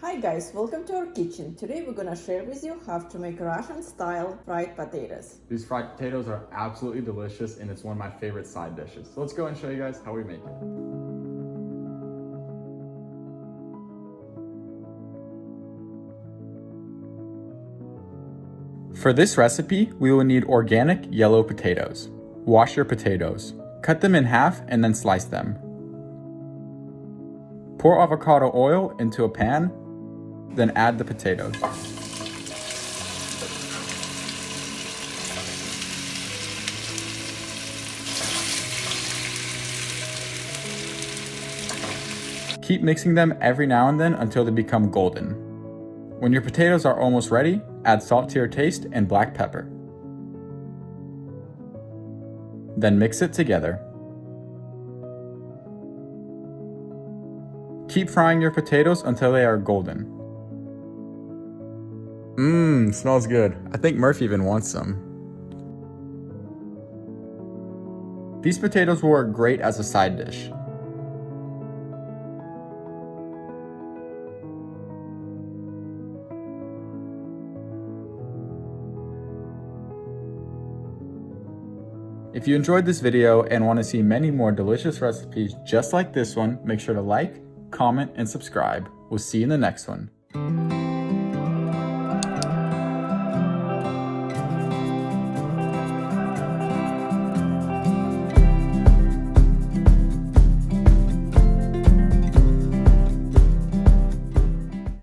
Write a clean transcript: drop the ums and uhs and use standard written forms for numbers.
Hi guys, welcome to our kitchen. Today we're gonna share with you how to make Russian style fried potatoes. These fried potatoes are absolutely delicious and it's one of my favorite side dishes. So let's go and show you guys how we make it. For this recipe, we will need organic yellow potatoes. Wash your potatoes. Cut them in half and then slice them. Pour avocado oil into a pan, then add the potatoes. Keep mixing them every now and then until they become golden. When your potatoes are almost ready, add salt to your taste and black pepper. Then mix it together. Keep frying your potatoes until they are golden. Smells good. I think Murphy even wants some. These potatoes will work great as a side dish. If you enjoyed this video and want to see many more delicious recipes just like this one, make sure to like, comment, and subscribe. We'll see you in the next one.